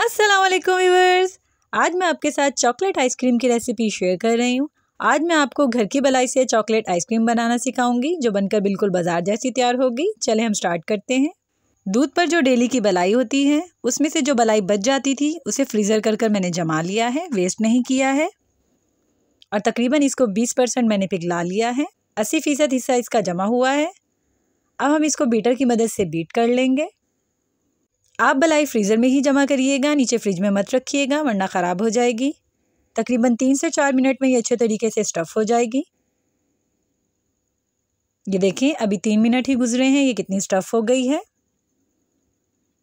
अस्सलाम वालेकुम व्यूअर्स। आज मैं आपके साथ चॉकलेट आइसक्रीम की रेसिपी शेयर कर रही हूँ। आज मैं आपको घर की बलाई से चॉकलेट आइसक्रीम बनाना सिखाऊंगी जो बनकर बिल्कुल बाजार जैसी तैयार होगी। चले हम स्टार्ट करते हैं। दूध पर जो डेली की बलाई होती है उसमें से जो बलाई बच जाती थी उसे फ्रीज़र कर मैंने जमा लिया है, वेस्ट नहीं किया है। और तकरीबन इसको 20% मैंने पिघला लिया है। 80% हिस्सा इसका जमा हुआ है। अब हम इसको बीटर की मदद से बीट कर लेंगे। आप बलाई फ्रीज़र में ही जमा करिएगा, नीचे फ्रिज में मत रखिएगा वरना ख़राब हो जाएगी। तकरीबन 3 से 4 मिनट में ये अच्छे तरीके से स्टफ़ हो जाएगी। ये देखें अभी 3 मिनट ही गुजरे हैं, ये कितनी स्टफ़ हो गई है।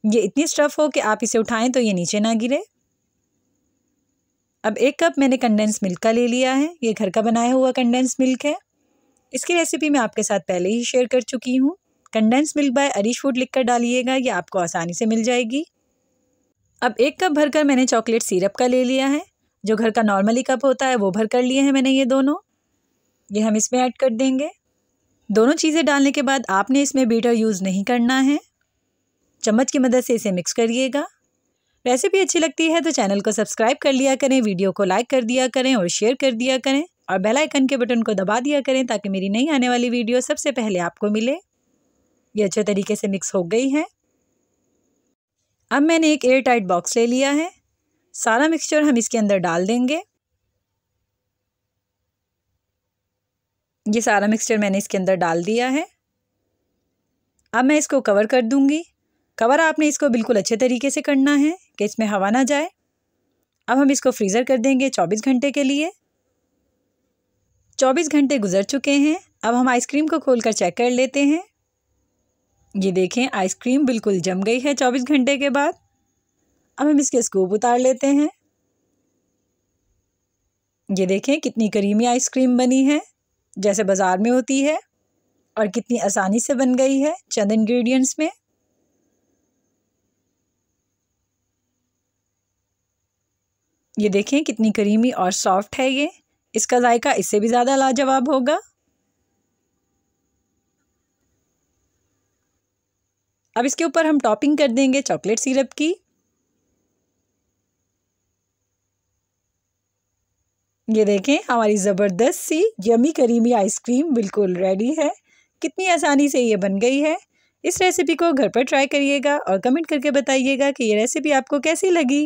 ये इतनी स्टफ़ हो कि आप इसे उठाएं तो ये नीचे ना गिरे। अब 1 कप मैंने कंडेंस मिल्क का ले लिया है। ये घर का बनाया हुआ कंडेंस मिल्क है। इसकी रेसिपी मैं आपके साथ पहले ही शेयर कर चुकी हूँ। कंडेंस मिल्क बाय अरिश फूड लिखकर डालिएगा, ये आपको आसानी से मिल जाएगी। अब 1 कप भरकर मैंने चॉकलेट सिरप का ले लिया है। जो घर का नॉर्मली कप होता है वो भर कर लिए हैं मैंने ये दोनों। ये हम इसमें ऐड कर देंगे। दोनों चीज़ें डालने के बाद आपने इसमें बीटर यूज़ नहीं करना है। चम्मच की मदद से इसे मिक्स करिएगा। रेसिपी अच्छी लगती है तो चैनल को सब्सक्राइब कर लिया करें, वीडियो को लाइक कर दिया करें और शेयर कर दिया करें और बेल आइकन के बटन को दबा दिया करें ताकि मेरी नई आने वाली वीडियो सबसे पहले आपको मिले। ये अच्छे तरीके से मिक्स हो गई है। अब मैंने एक एयर टाइट बॉक्स ले लिया है। सारा मिक्सचर हम इसके अंदर डाल देंगे। ये सारा मिक्सचर मैंने इसके अंदर डाल दिया है। अब मैं इसको कवर कर दूंगी। कवर आपने इसको बिल्कुल अच्छे तरीके से करना है कि इसमें हवा ना जाए। अब हम इसको फ्रीज़र कर देंगे 24 घंटे के लिए। 24 घंटे गुजर चुके हैं। अब हम आइसक्रीम को खोलकर चेक कर लेते हैं। ये देखें आइसक्रीम बिल्कुल जम गई है 24 घंटे के बाद। अब हम इसके स्कूप उतार लेते हैं। ये देखें कितनी करीमी आइसक्रीम बनी है जैसे बाज़ार में होती है और कितनी आसानी से बन गई है चंद इंग्रेडिएंट्स में। ये देखें कितनी करीमी और सॉफ्ट है ये। इसका जायका इससे भी ज़्यादा लाजवाब होगा। अब इसके ऊपर हम टॉपिंग कर देंगे चॉकलेट सिरप की। ये देखें हमारी ज़बरदस्त सी यमी करीमी आइसक्रीम बिल्कुल रेडी है। कितनी आसानी से ये बन गई है। इस रेसिपी को घर पर ट्राई करिएगा और कमेंट करके बताइएगा कि ये रेसिपी आपको कैसी लगी।